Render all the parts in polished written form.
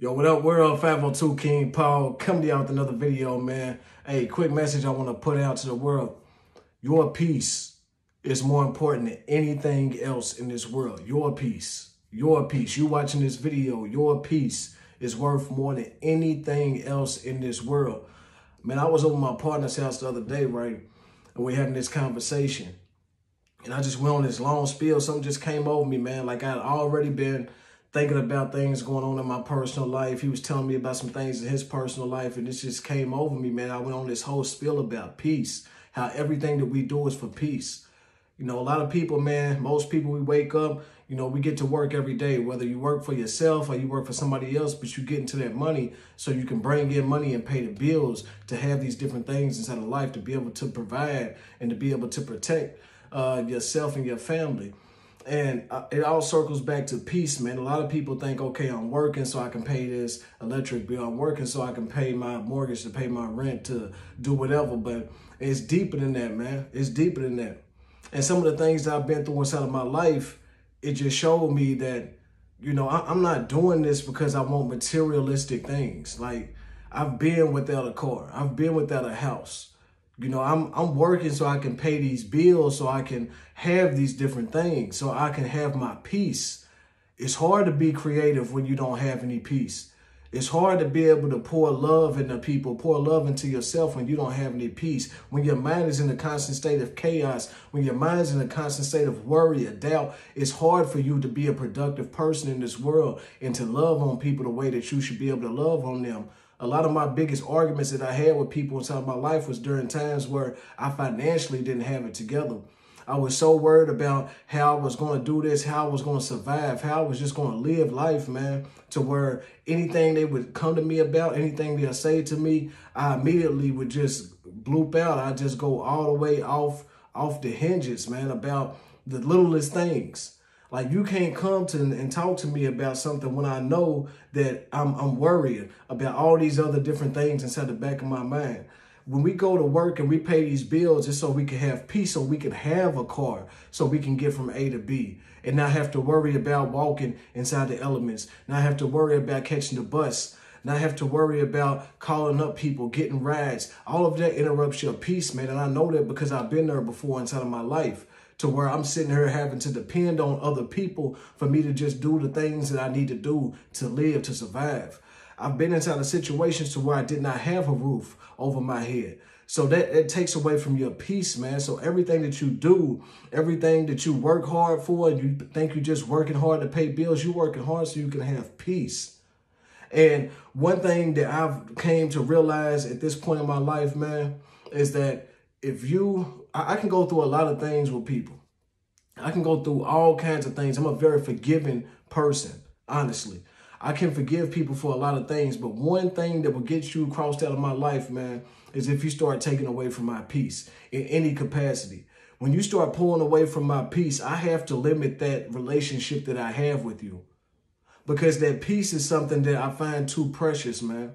Yo, what up, world? 502 King Paul coming to you with another video, man. Hey, quick message I want to put out to the world. Your peace is more important than anything else in this world. Your peace. Your peace. You watching this video, your peace is worth more than anything else in this world. Man, I was over my partner's house the other day, right? And we having this conversation. And I just went on this long spiel. Something just came over me, man. Like I'd already been thinking about things going on in my personal life. He was telling me about some things in his personal life, and this just came over me, man. I went on this whole spiel about peace, how everything that we do is for peace. You know, a lot of people, man, most people, we wake up, you know, we get to work every day, whether you work for yourself or you work for somebody else, but you get into that money so you can bring in money and pay the bills to have these different things inside of life, to be able to provide and to be able to protect yourself and your family. And it all circles back to peace, man. A lot of people think, okay, I'm working so I can pay this electric bill. I'm working so I can pay my mortgage, to pay my rent, to do whatever. But it's deeper than that, man. It's deeper than that. And some of the things that I've been through inside of my life, it just showed me that, you know, I'm not doing this because I want materialistic things. Like, I've been without a car. I've been without a house. You know, I'm working so I can pay these bills, so I can have these different things, so I can have my peace. It's hard to be creative when you don't have any peace. It's hard to be able to pour love into people, pour love into yourself when you don't have any peace. When your mind is in a constant state of chaos, when your mind is in a constant state of worry or doubt, it's hard for you to be a productive person in this world and to love on people the way that you should be able to love on them. A lot of my biggest arguments that I had with people inside my life was during times where I financially didn't have it together. I was so worried about how I was going to do this, how I was going to survive, how I was just going to live life, man, to where anything they would come to me about, anything they'll say to me, I immediately would just bloop out. I just go all the way off the hinges, man, about the littlest things. Like, you can't come to and talk to me about something when I know that I'm worried about all these other different things inside the back of my mind. When we go to work and we pay these bills, it's so we can have peace, so we can have a car, so we can get from A to B and not have to worry about walking inside the elements, not have to worry about catching the bus, not have to worry about calling up people, getting rides. All of that interrupts your peace, man. And I know that because I've been there before inside of my life, to where I'm sitting here having to depend on other people for me to just do the things that I need to do to live, to survive. I've been inside of situations to where I did not have a roof over my head. So that takes away from your peace, man. So everything that you do, everything that you work hard for, and you think you're just working hard to pay bills, you're working hard so you can have peace. And one thing that I've came to realize at this point in my life, man, is that I can go through a lot of things with people. I can go through all kinds of things. I'm a very forgiving person, honestly. I can forgive people for a lot of things, but one thing that will get you crossed out of my life, man, is if you start taking away from my peace in any capacity. When you start pulling away from my peace, I have to limit that relationship that I have with you, because that peace is something that I find too precious, man.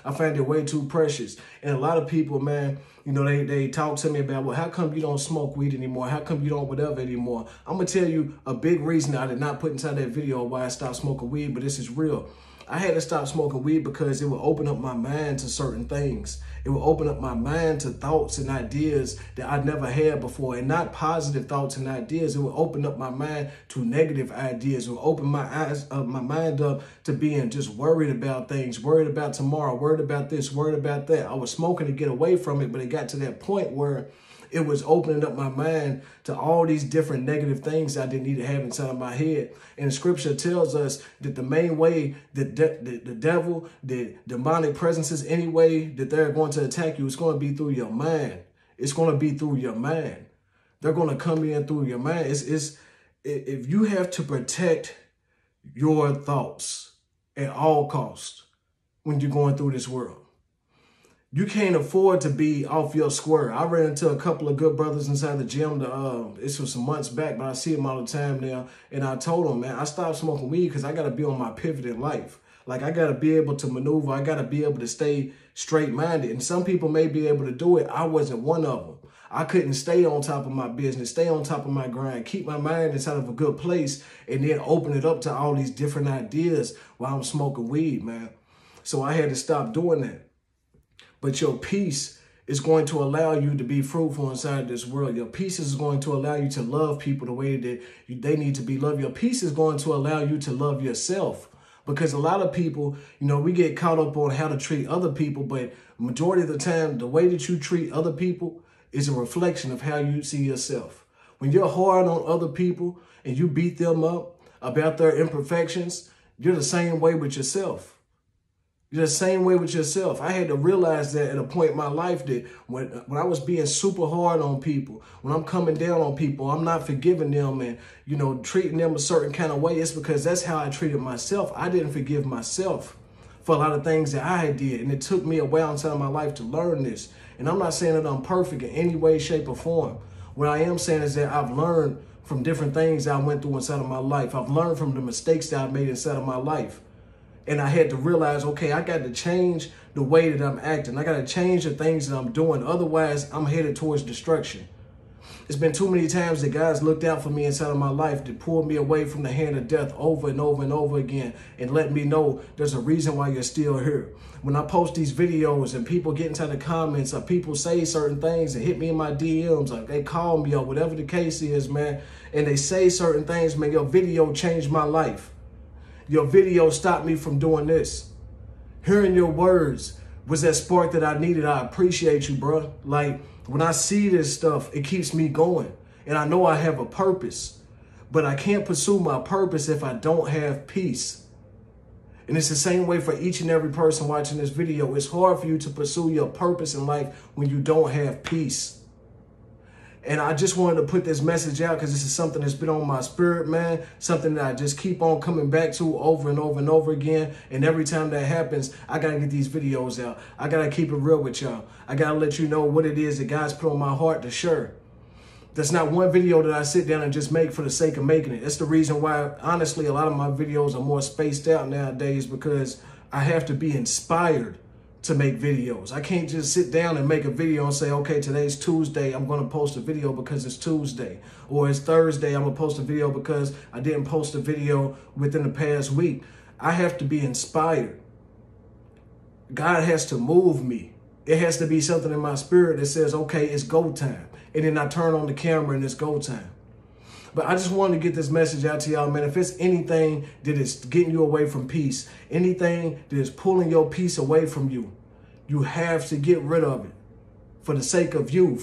I find it way too precious. And a lot of people, man, you know, they talk to me about, well, how come you don't smoke weed anymore? How come you don't whatever anymore? I'm going to tell you a big reason I did not put inside that video why I stopped smoking weed, but this is real. I had to stop smoking weed because it would open up my mind to certain things. It would open up my mind to thoughts and ideas that I never had before, and not positive thoughts and ideas. It would open up my mind to negative ideas. It would open my mind up to being just worried about things, worried about tomorrow, worried about this, worried about that. I was smoking to get away from it, but it got to that point where it was opening up my mind to all these different negative things I didn't need to have inside of my head. And the scripture tells us that the main way that the devil, the demonic presences, any way that they're going to attack you, it's going to be through your mind. It's going to be through your mind. They're going to come in through your mind. If you have to protect your thoughts at all costs when you're going through this world, you can't afford to be off your square. I ran into a couple of good brothers inside the gym. This was some months back, but I see them all the time now. And I told them, man, I stopped smoking weed because I got to be on my pivot in life. Like, I got to be able to maneuver. I got to be able to stay straight-minded. And some people may be able to do it. I wasn't one of them. I couldn't stay on top of my business, stay on top of my grind, keep my mind inside of a good place, and then open it up to all these different ideas while I'm smoking weed, man. So I had to stop doing that. But your peace is going to allow you to be fruitful inside this world. Your peace is going to allow you to love people the way that they need to be loved. Your peace is going to allow you to love yourself. Because a lot of people, we get caught up on how to treat other people, but majority of the time, the way that you treat other people is a reflection of how you see yourself. When you're hard on other people and you beat them up about their imperfections, you're the same way with yourself. You're the same way with yourself. I had to realize that at a point in my life that when I was being super hard on people, when I'm coming down on people, I'm not forgiving them and, treating them a certain kind of way. It's because that's how I treated myself. I didn't forgive myself for a lot of things that I did. And it took me a while inside my life to learn this. And I'm not saying that I'm perfect in any way, shape, or form. What I am saying is that I've learned from different things I went through inside of my life. I've learned from the mistakes that I've made inside of my life. And I had to realize, okay, I got to change the way that I'm acting. I got to change the things that I'm doing. Otherwise, I'm headed towards destruction. It's been too many times that guys looked out for me inside of my life that pulled me away from the hand of death over and over and over again and let me know there's a reason why you're still here. When I post these videos and people get into the comments or people say certain things and hit me in my DMs, like they call me or whatever the case is, man, and they say certain things, man, your video changed my life. Your video stopped me from doing this. Hearing your words was that spark that I needed. I appreciate you, bro. Like, when I see this stuff, it keeps me going. And I know I have a purpose. But I can't pursue my purpose if I don't have peace. And it's the same way for each and every person watching this video. It's hard for you to pursue your purpose in life when you don't have peace. And I just wanted to put this message out because this is something that's been on my spirit, man. Something that I just keep on coming back to over and over and over again. And every time that happens, I got to get these videos out. I got to keep it real with y'all. I got to let you know what it is that God's put on my heart to share. That's not one video that I sit down and just make for the sake of making it. That's the reason why, honestly, a lot of my videos are more spaced out nowadays because I have to be inspired to make videos. I can't just sit down and make a video and say, okay, today's Tuesday, I'm going to post a video because it's Tuesday. Or it's Thursday, I'm going to post a video because I didn't post a video within the past week. I have to be inspired. God has to move me. It has to be something in my spirit that says, okay, it's go time. And then I turn on the camera and it's go time. But I just wanted to get this message out to y'all, man. If it's anything that is getting you away from peace, anything that is pulling your peace away from you, you have to get rid of it. For the sake of you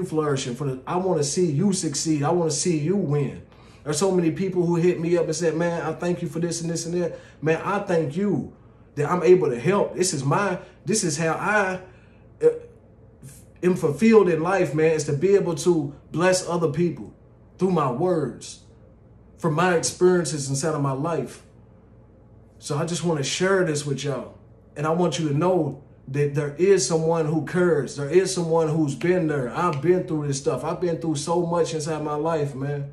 flourishing. I want to see you succeed. I want to see you win. There's so many people who hit me up and said, man, I thank you for this and this and that. Man, I thank you that I'm able to help. This is how I am fulfilled in life, man, is to be able to bless other people through my words, from my experiences inside of my life. So I just want to share this with y'all. And I want you to know that there is someone who cares. There is someone who's been there. I've been through this stuff. I've been through so much inside my life, man.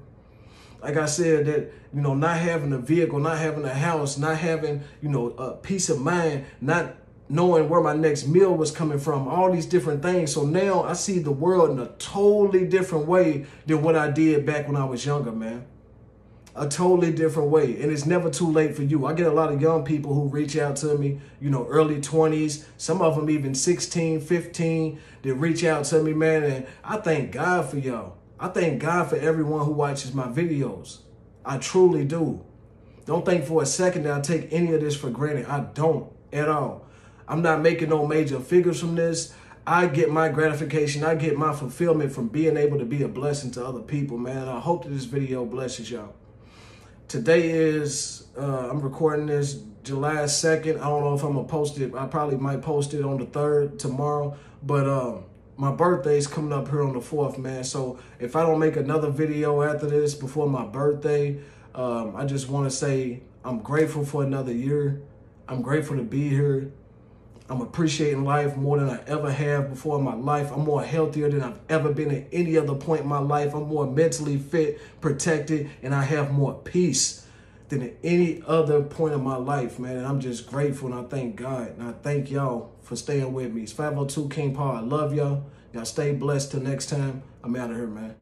Like I said, that, not having a vehicle, not having a house, not having, a peace of mind, not knowing where my next meal was coming from, all these different things. So now I see the world in a totally different way than what I did back when I was younger, man. A totally different way. And it's never too late for you. I get a lot of young people who reach out to me, early 20s, some of them even 16, 15, that reach out to me, man. And I thank God for y'all. I thank God for everyone who watches my videos. I truly do. Don't think for a second that I take any of this for granted. I don't at all. I'm not making no major figures from this. I get my gratification. I get my fulfillment from being able to be a blessing to other people, man. I hope that this video blesses y'all. Today is, I'm recording this July 2nd. I don't know if I'm going to post it. I probably might post it on the 3rd tomorrow. But my birthday's coming up here on the 4th, man. So if I don't make another video after this before my birthday, I just want to say I'm grateful for another year. I'm grateful to be here. I'm appreciating life more than I ever have before in my life. I'm more healthier than I've ever been at any other point in my life. I'm more mentally fit, protected, and I have more peace than at any other point in my life, man. And I'm just grateful, and I thank God. And I thank y'all for staying with me. It's 502 King Paul. I love y'all. Y'all stay blessed till next time. I'm out of here, man.